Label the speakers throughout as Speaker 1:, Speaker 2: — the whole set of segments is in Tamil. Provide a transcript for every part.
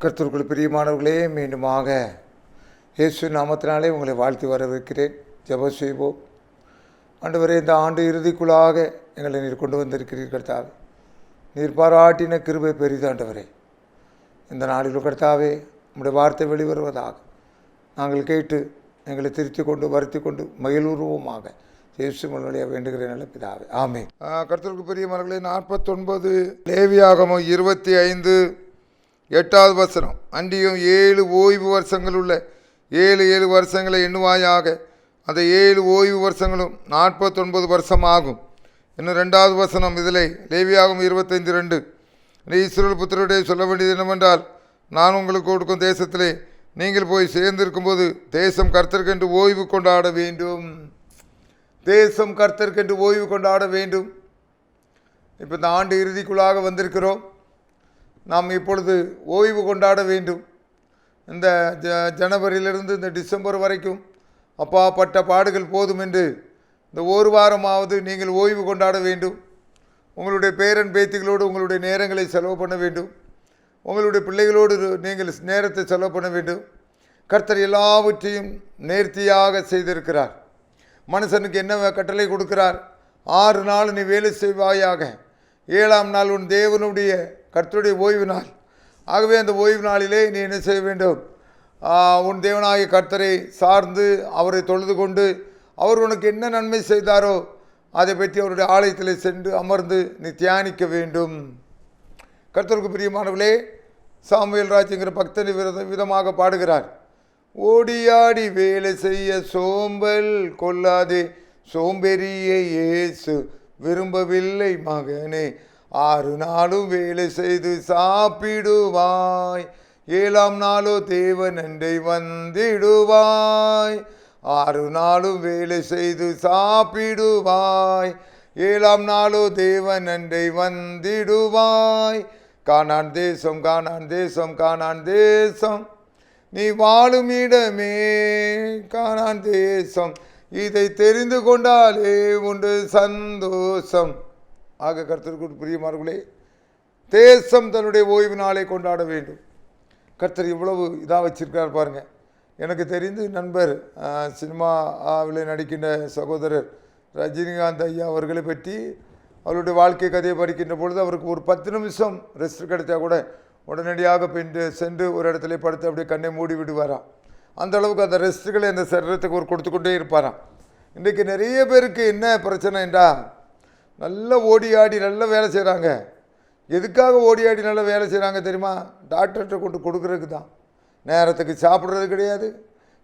Speaker 1: கர்த்தருக்குள் பிரியமானவர்களே, மீண்டுமாக இயேசு நாமத்தினாலே உங்களை வாழ்த்தி வரவேற்கிறேன். ஜெபம் செய்வோம். ஆண்டவரே, இந்த ஆண்டு இறுதிக்குள்ளாக எங்களை நீர் கொண்டு வந்திருக்கிறீர் கர்த்தாவே. நீர் பாராட்டின கிருபை பெரிதாண்டவரே. இந்த நாளில் கர்த்தாவே உம்முடைய வார்த்தை வெளிவருவதாக நாங்கள் கேட்டு எங்களை திருத்தி கொண்டு வருத்தி கொண்டு மகிழ்வுருவமாக இயேசு முன்னிலையாக வேண்டுகிறேன் நல்ல பிதாவே, ஆமென். கர்த்தருக்கு பிரியமானவர்களே, 49 லேவியாகமம் 25:8 வசனம். அன்றியும் 7 ஓய்வு வருஷங்கள் உள்ள 7 வருஷங்களை எண்ணுவாயாக. அந்த 7 ஓய்வு வருஷங்களும் 49 வருஷம் ஆகும். இன்னும் 2வது வசனம் இதில் லேவியாகமம் 25:2. இஸ்ரவேல் புத்திரருடைய சொல்ல வேண்டியது என்னவென்றால், நான் உங்களுக்கு கொடுக்கும் தேசத்திலே நீங்கள் போய் சேர்ந்திருக்கும்போது தேசம் கர்த்தருக்கென்று ஓய்வு கொண்டாட வேண்டும். தேசம் கர்த்தருக்கென்று ஓய்வு கொண்டாட வேண்டும். இப்போ இந்த ஆண்டு இறுதிக்குள்ளாக வந்திருக்கிறோம். நாம் இப்பொழுது ஓய்வு கொண்டாட வேண்டும். இந்த ஜனவரியிலிருந்து இந்த டிசம்பர் வரைக்கும் அப்பா பட்ட பாடுகள் போதும் என்று இந்த ஒரு வாரமாவது நீங்கள் ஓய்வு கொண்டாட வேண்டும். உங்களுடைய பேரன் பேத்திகளோடு உங்களுடைய நேரங்களை செலவு பண்ண வேண்டும். உங்களுடைய பிள்ளைகளோடு நீங்கள் நேரத்தை செலவு பண்ண வேண்டும். கர்த்தர் எல்லாவற்றையும் நேர்த்தியாக செய்திருக்கிறார். மனுஷனுக்கு என்ன கட்டளை கொடுக்கிறார்? 6 நாள் நீ வேலை செய்வாயாக, 7ஆம் நாள் உன் தேவனுடைய கர்த்தருடைய ஓய்வு நாள். ஆகவே அந்த ஓய்வு நாளிலே நீ என்ன செய்ய வேண்டும்? உன் தேவனாகிய கர்த்தரை சார்ந்து அவரை தொழுது கொண்டு அவர் உனக்கு என்ன நன்மை செய்தாரோ அதை பற்றி அவருடைய ஆலயத்தில் சென்று அமர்ந்து நீ தியானிக்க வேண்டும். கர்த்தருக்கு பிரியமானவர்களே, சாமுவேல் ராஜ்ங்கிற பக்தனை விதமாக பாடுகிறார். ஓடியாடி வேலை செய்ய சோம்பல் கொள்ளாதே, சோம்பெறியை இயேசு விரும்பவில்லை மகனே. 6 நாளும் வேலை செய்து சாப்பிடுவாய், 7ஆம் நாளோ தேவன் அண்டை வந்திடுவாய். 6 நாளும் வேலை செய்து சாப்பிடுவாய், 7ஆம் நாளோ தேவன் அண்டை வந்திடுவாய். கானான் தேசம், கானான் தேசம், கானான் தேசம் நீ வாழும் இடமே, கானான் தேசம் இதை தெரிந்து கொண்டாலே உண்டு சந்தோஷம். ஆக கர்த்தருக்கு பிரியமானவர்களே, தேசம் தன்னுடைய ஓய்வு நாளை கொண்டாட வேண்டும். கர்த்தர் இவ்வளவு இதாக வச்சிருக்கார் பாருங்க. எனக்கு தெரிந்து நண்பர் சினிமாவில் நடிக்கின்ற சகோதரர் ரஜினிகாந்த் ஐயா அவர்களை பற்றி அவருடைய வாழ்க்கை கதையை படிக்கின்ற பொழுது அவருக்கு ஒரு 10 நிமிஷம் ரெஸ்ட் கிடைத்தா கூட உடனடியாக சென்று ஒரு இடத்துல படுத்து அப்படியே கண்ணை மூடி விடுவாராம். அந்த அளவுக்கு அந்த ரெஸ்ட்டுகளை அந்த சரீரத்துக்கு ஒரு கொடுத்து கொண்டே இருப்பாராம். இன்றைக்கு நிறைய பேருக்கு என்ன பிரச்சனை என்றால், நல்லா ஓடி ஆடி நல்லா வேலை செய்கிறாங்க. எதுக்காக ஓடி ஆடி நல்லா வேலை செய்கிறாங்க தெரியுமா? டாக்டர்கிட்ட கொண்டு கொடுக்குறதுக்கு தான். நேரத்துக்கு சாப்பிட்றது கிடையாது,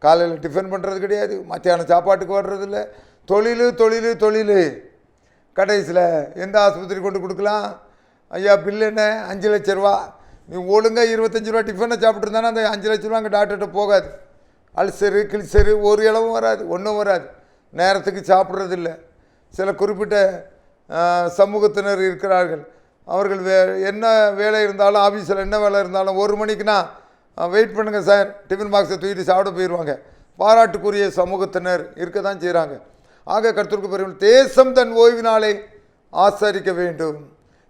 Speaker 1: காலையில் டிஃபன் பண்ணுறது கிடையாது, மத்தியானம் சாப்பாட்டுக்கு வர்றதில்ல. தொழில் தொழில் தொழில். கடைசியில் எந்த ஆஸ்பத்திரி கொண்டு கொடுக்கலாம்? ஐயா பில் என்ன? 5 லட்ச ரூபா. நீ ஒழுங்காக 25 ரூபா டிஃபனை சாப்பிட்ருந்தானே அந்த 5 லட்ச ரூபா அங்கே டாக்டர்கிட்ட போகாது. அல்சரு கில்சரு ஒரு இளவும் வராது, ஒன்றும் வராது. நேரத்துக்கு சாப்பிட்றதில்ல. சில குறிப்பிட்ட சமூகத்தினர் இருக்கிறார்கள். அவர்கள் என்ன வேலை இருந்தாலும், ஆஃபீஸில் என்ன வேலை இருந்தாலும் 1 மணிக்குன்னா வெயிட் பண்ணுங்கள் சார், டிஃபன் பாக்ஸை தூக்கிட்டு சாப்பிட போயிடுவாங்க. பாராட்டுக்குரிய சமூகத்தினர் இருக்க தான் செய்கிறாங்க. ஆக கர்த்தருக்கு பெரிய தேசம் தன் ஓய்வு நாளை ஆசரிக்க வேண்டும்.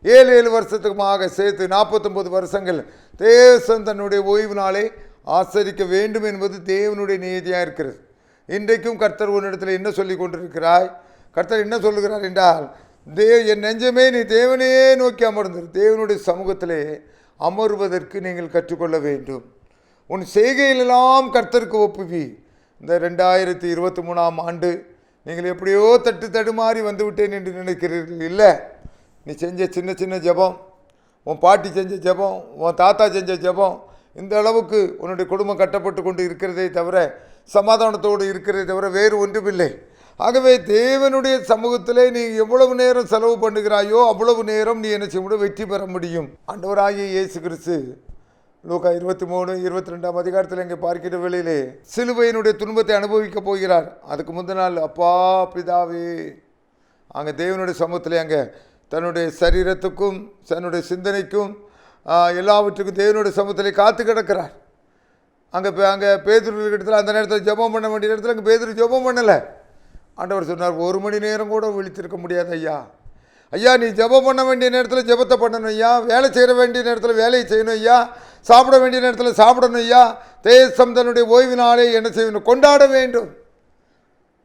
Speaker 1: 7 வருஷத்துக்குமாக சேர்த்து 49 வருஷங்கள் தேசம் தன்னுடைய ஓய்வு நாளை ஆசரிக்க வேண்டும் என்பது தேவனுடைய நீதியாக இருக்கிறது. இன்றைக்கும் கர்த்தர் உன்னிடத்தில் என்ன சொல்லி கொண்டிருக்கிறாய்? கர்த்தர் என்ன சொல்லுகிறார் என்றால், என் நெஞ்சமே நீ தேவனையே நோக்கி அமர்ந்திரு. தேவனுடைய சமூகத்திலே அமர்வதற்கு நீங்கள் கற்றுக்கொள்ள வேண்டும். உன் செய்கையிலெல்லாம் கர்த்தருக்கு ஒப்புவி. இந்த 2023ஆம் ஆண்டு நீங்கள் எப்படியோ தடுமாறி வந்து விட்டேன் என்று நினைக்கிறீர்கள். இல்லை, நீ செஞ்ச சின்ன சின்ன ஜெபம், உன் பாட்டி செஞ்ச ஜெபம், உன் தாத்தா செஞ்ச ஜெபம், இந்த அளவுக்கு உன்னுடைய குடும்பம் கட்டப்பட்டு கொண்டு இருக்கிறதே தவிர, சமாதானத்தோடு இருக்கிறதே தவிர வேறு ஒன்றுமில்லை. ஆகவே தேவனுடைய சமூகத்திலே நீ எவ்வளவு நேரம் செலவு பண்ணுகிறாயோ அவ்வளவு நேரம் நீ என்ன செய்ய முடியும்? வெற்றி பெற முடியும். ஆண்டவராகிய இயேசு கிறிஸ்து லூக்கா 23:22 அதிகாரத்தில் இங்கே பார்க்கிற வேளையிலே சிலுவையினுடைய துன்பத்தை அனுபவிக்கப் போகிறார். அதுக்கு முந்தின நாள், அப்பா பிதாவே, அங்கே தேவனுடைய சமூகத்திலே அங்கே தன்னுடைய சரீரத்துக்கும் தன்னுடைய சிந்தனைக்கும் எல்லாவற்றுக்கும் தேவனுடைய சமூகத்திலே காத்து கிடக்கிறார். அங்கே பேதுரு இடத்துல அந்த நேரத்தில் ஜெபம் பண்ண வேண்டிய இடத்துல அங்கே பேதுரு ஜெபம் பண்ணலை. ஆண்டவர் சொன்னார், 1 மணி நேரம் கூட விழித்திருக்க முடியாது ஐயா. ஐயா நீ ஜெபம் பண்ண வேண்டிய நேரத்தில் ஜெபத்தை பண்ணணும் ஐயா, வேலை செய்ய வேண்டிய நேரத்தில் வேலையை செய்யணும் ஐயா, சாப்பிட வேண்டிய நேரத்தில் சாப்பிடணும் ஐயா, தேசம் தன்னுடைய ஓய்வு நாளை என்ன செய்யணும், கொண்டாட வேண்டும்.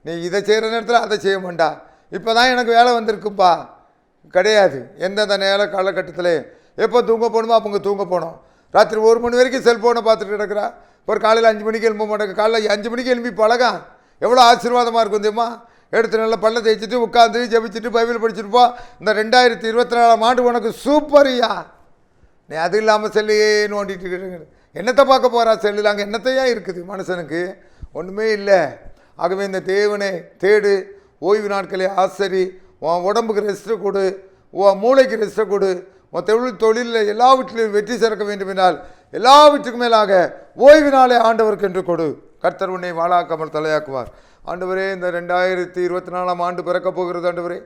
Speaker 1: நீ இதை செய்கிற நேரத்தில் அதை செய்ய மாட்டா, இப்போ தான் எனக்கு வேலை வந்திருக்குப்பா, கிடையாது. எந்தெந்த நேர காலகட்டத்தில் எப்போ தூங்க போகணுமோ அப்போ தூங்க போனோம். ராத்திரி 1 மணி வரைக்கும் செல்ஃபோனை பார்த்துட்டு கிடக்கிறா, ஒரு காலையில் 5 மணிக்கு எழும்ப மாட்டேங்க, காலையில் 5 மணிக்கு எழுப்பி பழகா, எவ்வளோ ஆசீர்வாதமாக இருக்கும் தெரியுமா? எடுத்து நல்லா பல்ல தேய்ச்சிட்டு உட்காந்து ஜெபிச்சுட்டு பைபிள் படிச்சுட்டு போ. இந்த 2024ஆம் ஆண்டு உனக்கு சூப்பர்யா. நீ அது இல்லாமல் செல்லையே நோண்டிட்டு இருக்கிற, என்னத்தை பார்க்க போகிறா செல்லில்? அங்கே என்னத்தையா இருக்குது மனுஷனுக்கு? ஒன்றுமே இல்லை. ஆகவே இந்த தேவனை தேடு, ஓய்வு நாட்களை ஆசரி, உன் உடம்புக்கு ரெஸ்ட்டை கொடு, உன் மூளைக்கு ரெஸ்ட்டை கொடு, உன் தொழிலில் எல்லாவற்றிலும் வெற்றி சேர்க்க வேண்டும் என்றால் எல்லாவற்றுக்கும் மேலாக ஓய்வு நாளை ஆண்டவருக்கு என்று கொடு. கர்த்தர் உன்னை வாழாக்காமல் தலையாக்குவார். ஆண்டவரே, இந்த 2024ஆம் ஆண்டு பிறக்கப் போகிறது ஆண்டவரே.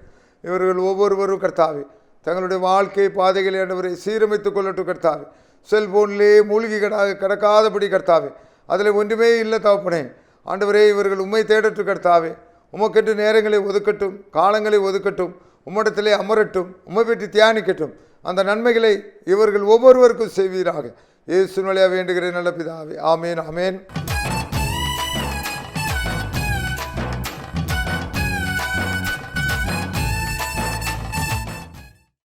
Speaker 1: இவர்கள் ஒவ்வொருவரும் கர்த்தாவே தங்களுடைய வாழ்க்கை பாதைகளை ஆண்டவரை சீரமைத்துக் கொள்ளட்டும் கர்த்தாவே. செல்போனிலே மூழ்கி கிடக்காதபடி கர்த்தாவே, அதில் ஒன்றுமே இல்லை தகப்பனே. ஆண்டவரே, இவர்கள் உம்மை தேடட்டும் கர்த்தாவே. உமக்கென்று நேரங்களை ஒதுக்கட்டும், காலங்களை ஒதுக்கட்டும், உம்மிடத்திலே அமரட்டும், உம்மை பற்றி தியானிக்கட்டும். அந்த நன்மைகளை இவர்கள் ஒவ்வொருவருக்கும் செய்வீராக. இயேசுவின் வழியாக வேண்டுகிறேன் நல்ல பிதாவே. ஆமேன், ஆமேன்.